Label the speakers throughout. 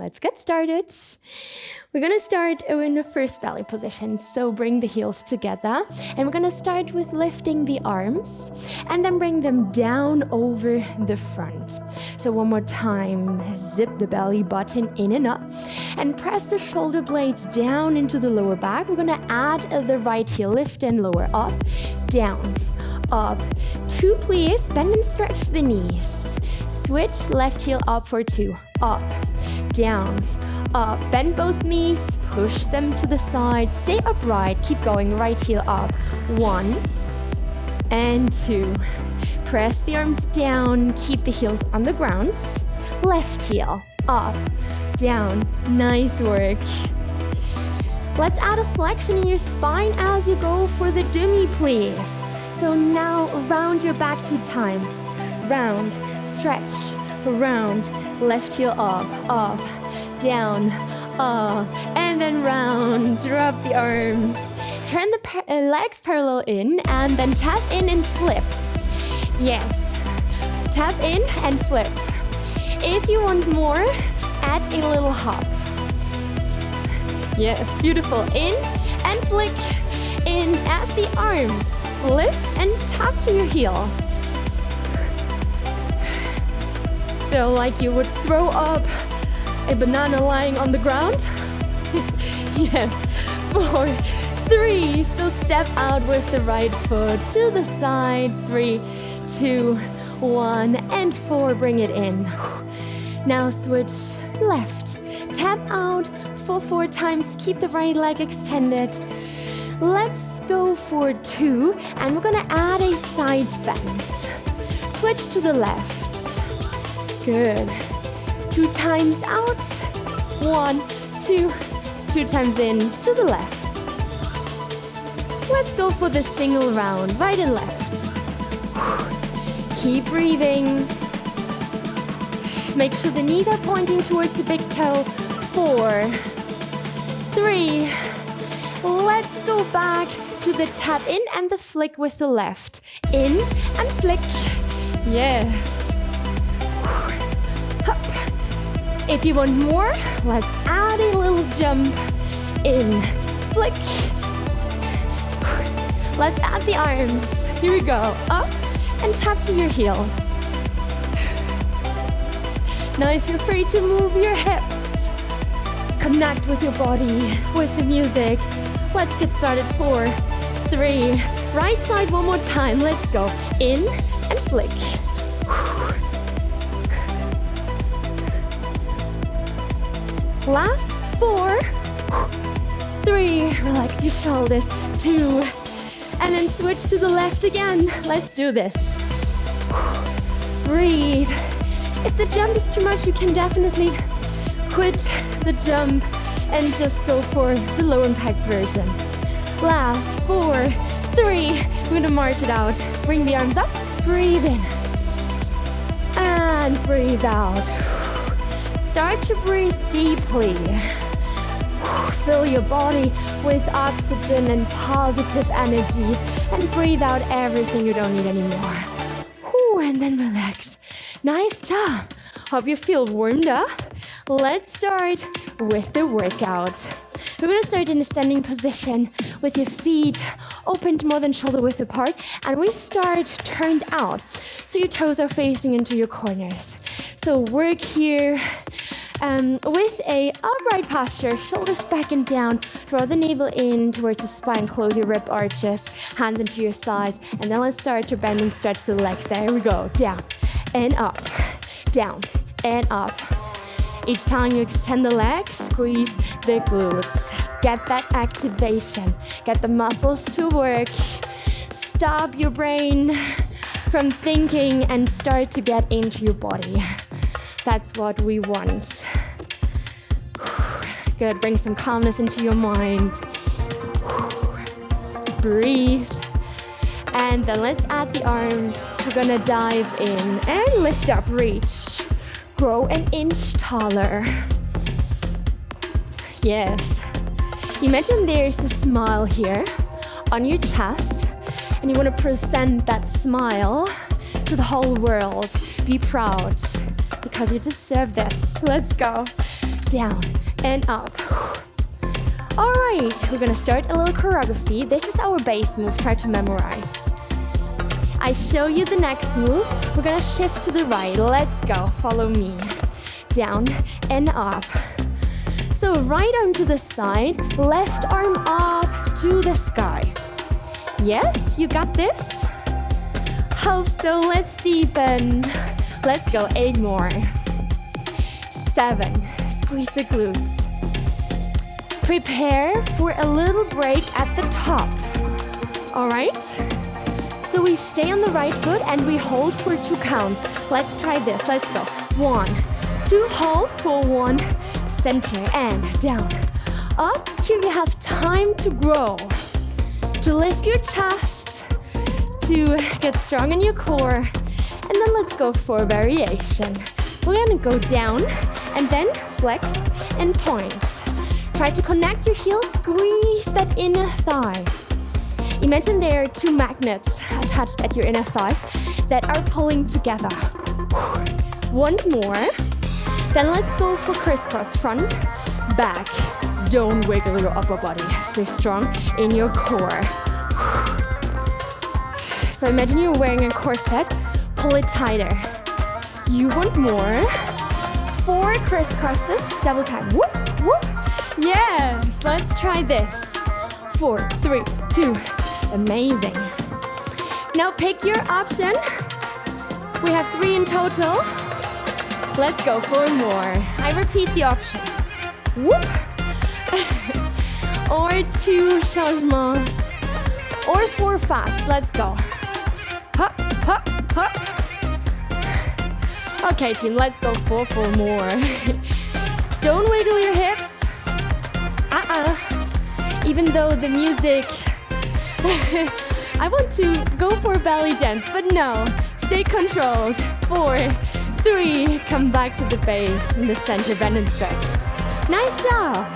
Speaker 1: let's get started. We're gonna start in the first belly position. So bring the heels together. And we're gonna start with lifting the arms and then bring them down over the front. So one more time, zip the belly button in and up and press the shoulder blades down into the lower back. We're gonna add the right heel, lift and lower, up, down, up, 2 please, bend and stretch the knees. Switch, left heel up for 2, up, down, up, bend both knees, push them to the side, stay upright, keep going, right heel up, 1 and 2. Press the arms down, keep the heels on the ground, left heel, up, down, nice work. Let's add a flexion in your spine as you go for the dummy, please. So now round your back 2 times, round, stretch, round, left heel up, down, and then round, drop the arms. Turn the legs parallel in and then tap in and flip. Yes, tap in and flip. If you want more, add a little hop. Yes, beautiful. In and flick, in at the arms. Lift and tap to your heel. So like you would throw up a banana lying on the ground. Yes, 4, 3. So step out with the right foot to the side. 3, 2, 1, and 4. Bring it in. Now switch left. Tap out for 4 times. Keep the right leg extended. Let's go for 2, and we're gonna add a side bend. Switch to the left. Good. 2 times out. 1, 2. 2 times in to the left. Let's go for the single round, right and left. Keep breathing. Make sure the knees are pointing towards the big toe. 4, 3. Let's go back to the tap in and the flick with the left. In and flick. Yes. Up. If you want more, let's add a little jump. In, flick. Let's add the arms. Here we go. Up and tap to your heel. Nice, you're free to move your hips. Connect with your body, with the music. Let's get started. 4, 3. Right side one more time. Let's go. In and flick. Last 4, 3. Relax your shoulders. 2. And then switch to the left again. Let's do this. Breathe. If the jump is too much, you can definitely quit the jump and just go for the low impact version. Last 4, 3. We're gonna march it out. Bring the arms up, breathe in, and breathe out. Start to breathe deeply. Fill your body with oxygen and positive energy, and breathe out everything you don't need anymore. And then relax. Nice job. Hope you feel warmed up. Let's start with the workout. We're gonna start in a standing position with your feet opened more than shoulder width apart, and we start turned out. So your toes are facing into your corners. So work here with a upright posture, shoulders back and down. Draw the navel in towards the spine, close your rib arches, hands into your sides, and then let's start to bend and stretch the legs. There we go. Down and up, down and up. Each time you extend the legs, squeeze the glutes. Get that activation. Get the muscles to work. Stop your brain from thinking and start to get into your body. That's what we want. Good. Bring some calmness into your mind. Breathe. And then let's add the arms. We're gonna dive in and lift up, reach. Grow an inch taller. Yes. Imagine there's a smile here on your chest, and you want to present that smile to the whole world. Be proud, because you deserve this. Let's go. down, and up. All right, we're gonna start a little choreography. This is our base move, try to memorize. I show you the next move. We're gonna shift to the right. Let's go, follow me. Down and up. So right arm to the side, left arm up to the sky. Yes, you got this? Hope so, let's deepen. Let's go, 8 more. 7, squeeze the glutes. Prepare for a little break at the top. All right? So we stay on the right foot and we hold for 2 counts. Let's try this, let's go. 1, 2, hold for 1, center and down. Up, here you have time to grow. To lift your chest, to get strong in your core. And then let's go for a variation. We're gonna go down and then flex and point. Try to connect your heels, squeeze that inner thighs. Imagine there are 2 magnets attached at your inner thighs that are pulling together. 1 more. Then let's go for crisscross, front, back. Don't wiggle your upper body. Stay strong in your core. So imagine you're wearing a corset, pull it tighter. You want more. 4 crisscrosses, double time. Whoop, whoop. Yes, let's try this. 4, 3, 2, amazing. Now pick your option. We have 3 in total. Let's go for more. I repeat the options. Whoop. Or 2 changements. Or 4 fast. Let's go. Hop, hop, hop. Okay, team, let's go for 4 more. Don't wiggle your hips. Even though the music, I want to go for a belly dance, but no, stay controlled. 4, 3, come back to the base in the center, bend and stretch. Nice job.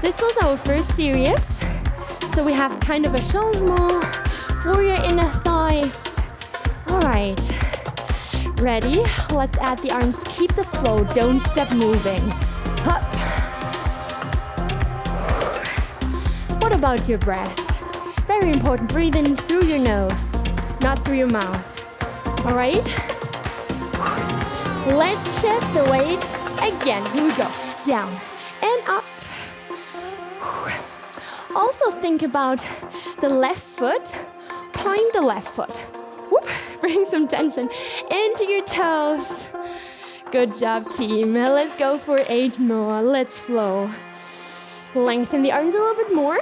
Speaker 1: This was our first series, so we have kind of a changement for your inner thighs. All right, ready? Let's add the arms, keep the flow, don't stop moving. Up. What about your breath? Very important, breathe in through your nose, not through your mouth. All right? Let's shift the weight again. Here we go. Down and up. Also think about the left foot. Point the left foot. Whoop. Bring some tension into your toes. Good job, team. Let's go for 8 more. Let's flow. Lengthen the arms a little bit more.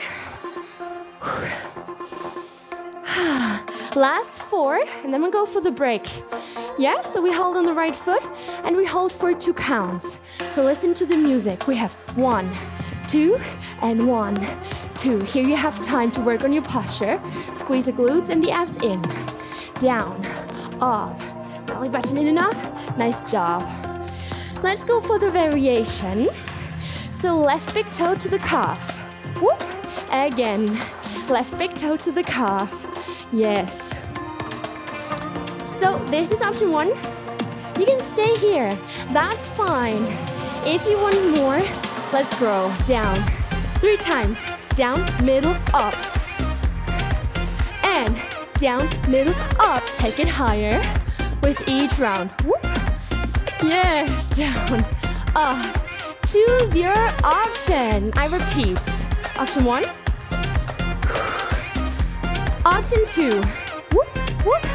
Speaker 1: Last 4, and then we'll go for the break. Yeah, so we hold on the right foot, and we hold for 2 counts. So listen to the music. We have 1, 2, and 1, 2. Here you have time to work on your posture. Squeeze the glutes and the abs in. Down, up, belly button in enough. Nice job. Let's go for the variation. So left big toe to the calf. Whoop. Again. Left big toe to the calf. Yes. So this is option 1. You can stay here. That's fine. If you want more, let's grow. Down. 3 times. Down, middle, up. And down, middle, up. Take it higher with each round. Whoop. Yes. Down, up. Choose your option. I repeat. Option 1. Option 2. Whoop, whoop.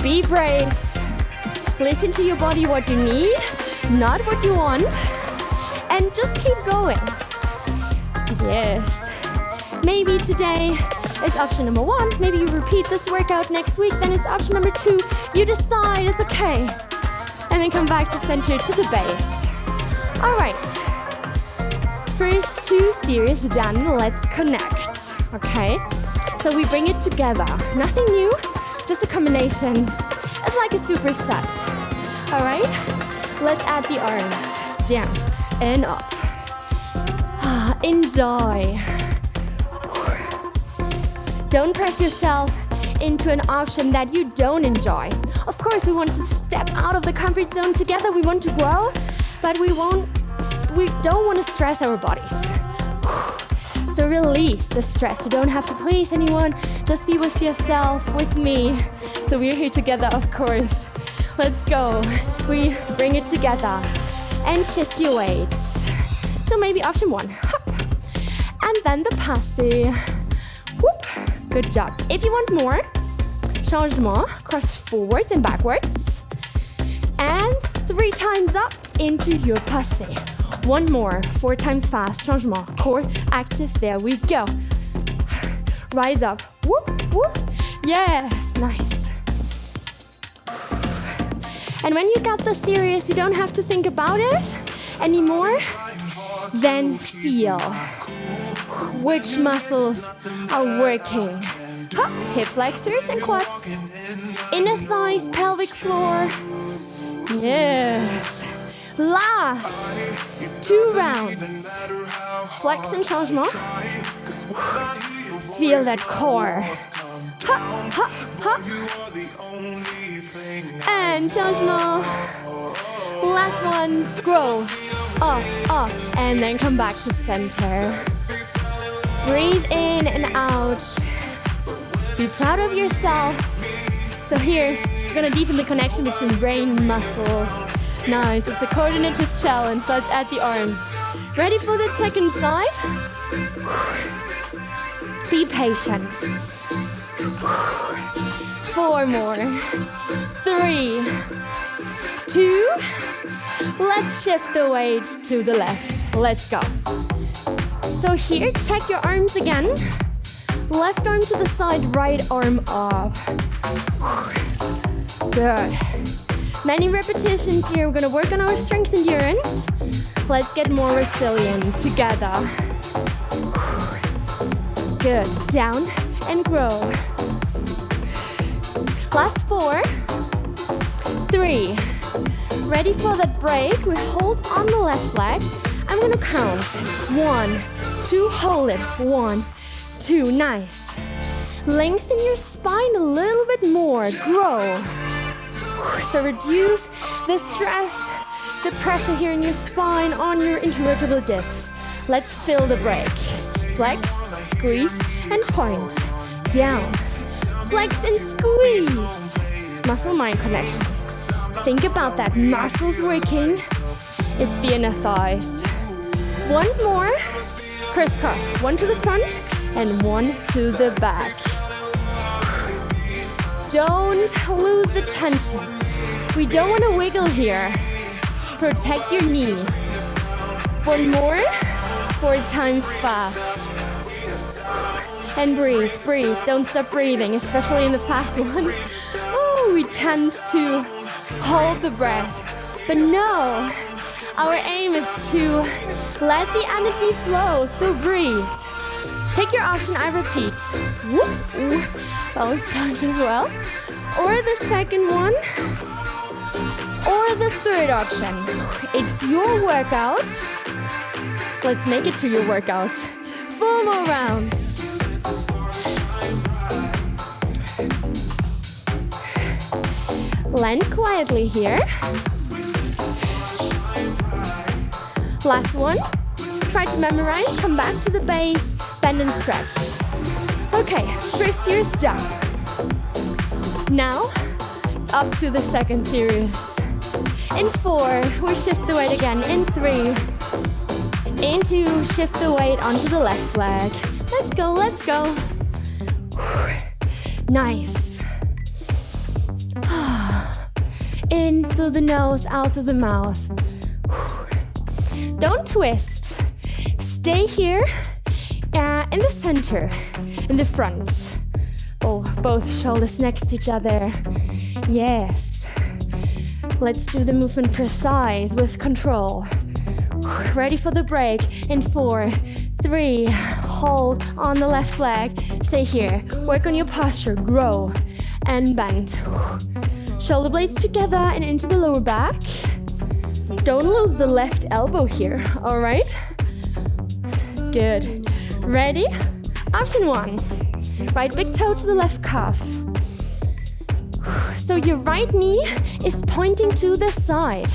Speaker 1: Be brave. Listen to your body, what you need, not what you want. And just keep going. Yes. Maybe today it's option number 1. Maybe you repeat this workout next week. Then it's option number 2. You decide, it's okay. And then come back to center, to the base. All right. First 2 series done. Let's connect. Okay. So we bring it together. Nothing new, just a combination. It's like a superset. All right. Let's add the arms. Down and up. Enjoy. Don't press yourself into an option that you don't enjoy. Of course, we want to step out of the comfort zone together. We want to grow, but we don't want to stress our bodies. So release the stress. You don't have to please anyone. Just be with yourself, with me. So we're here together, of course. Let's go. We bring it together and shift your weight. So maybe option 1, hop. And then the passe. Whoop. Good job. If you want more, changement, cross forwards and backwards. And 3 times up into your passe. 1 more, 4 times fast, changement, core active, there we go. Rise up, whoop, whoop, yes, nice. And when you got this serious, you don't have to think about it anymore, then feel which muscles are working. Hop, hip flexors and quads, inner thighs, pelvic floor, yes. Last 2 rounds. Flex and changement. Feel that core. Ha, ha, ha. And changement. Last one. Grow. Up. And then come back to center. Breathe in and out. Be proud of yourself. So here, you're gonna deepen the connection between brain and muscles. Nice, it's a coordinative challenge. Let's add the arms. Ready for the second side? Be patient. 4 more. 3, 2. Let's shift the weight to the left. Let's go. So here, check your arms again. Left arm to the side, right arm up. Good. Many repetitions here. We're gonna work on our strength endurance. Let's get more resilient together. Good. Down and grow. Last 4, 3. Ready for that break? We hold on the left leg. I'm gonna count. 1, 2, hold it. 1, 2, nice. Lengthen your spine a little bit more. Grow. So reduce the stress, the pressure here in your spine on your intervertebral discs. Let's fill the break. Flex, squeeze, and point. Down. Flex and squeeze. Muscle-mind connection. Think about that. Muscles working. It's the inner thighs. 1 more. Crisscross. 1 to the front and 1 to the back. Don't lose the tension. We don't want to wiggle here. Protect your knee. 1 more. 4 times fast. And breathe, breathe. Don't stop breathing, especially in the fast one. Oh, we tend to hold the breath. But no, our aim is to let the energy flow, so breathe. Pick your option, I repeat. Whoop. Balance challenge as well. Or the second one. Or the third option. It's your workout. Let's make it to your workout. 4 more rounds. Land quietly here. Last one. Try to memorize. Come back to the base. Bend and stretch. Okay, first series done. Now, it's up to the second series. In 4, we shift the weight again. In 3, in 2, shift the weight onto the left leg. Let's go, let's go. Nice. In through the nose, out through the mouth. Don't twist. Stay here in the center, in the front. Oh, both shoulders next to each other. Yes. Let's do the movement precise with control. Ready for the break. In 4, 3, hold on the left leg. Stay here. Work on your posture. Grow and bend. Shoulder blades together and into the lower back. Don't lose the left elbow here, all right? Good. Ready? Option 1. Right big toe to the left calf. So your right knee is pointing to the side.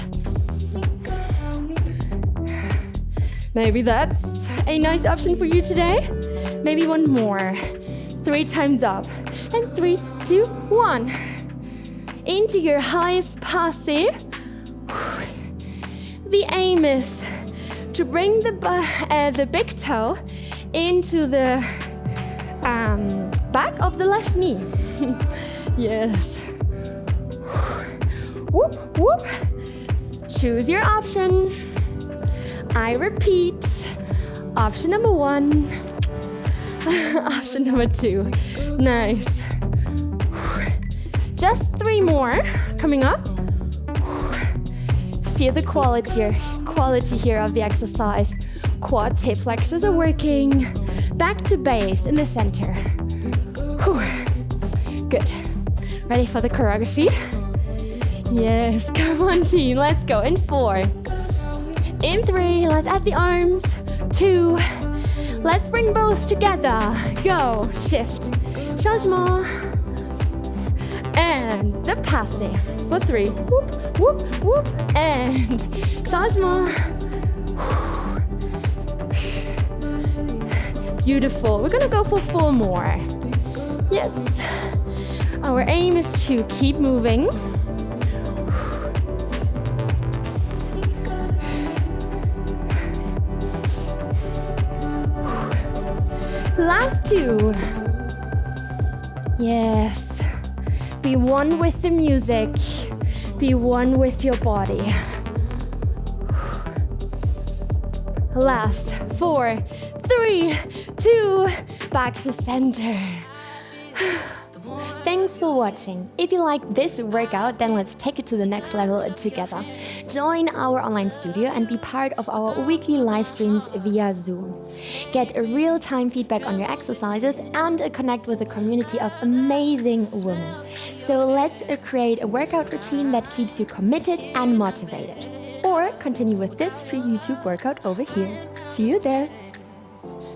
Speaker 1: Maybe that's a nice option for you today. Maybe one more. 3 times up. And 3, 2, 1. Into your highest passe. The aim is to bring the big toe into the back of the left knee. Yes. Whoop, whoop. Choose your option. I repeat. Option number 1. Option number 2. Nice. Just 3 more coming up. Feel the quality here of the exercise. Quads, hip flexors are working. Back to base in the center. Good. Ready for the choreography? Yes, come on team, let's go. In 4. In 3, let's add the arms. 2. Let's bring both together. Go, shift. Changement. And the passe for 3. Whoop, whoop, whoop. And changement. Beautiful. We're gonna go for 4 more. Yes. Our aim is to keep moving. Last 2. Yes. Be one with the music. Be one with your body. Last 4, 3, 2, back to center. Thanks for watching. If you like this workout, then let's take it to the next level together. Join our online studio and be part of our weekly live streams via Zoom. Get real-time feedback on your exercises and connect with a community of amazing women. So let's create a workout routine that keeps you committed and motivated. Or continue with this free YouTube workout over here. See you there.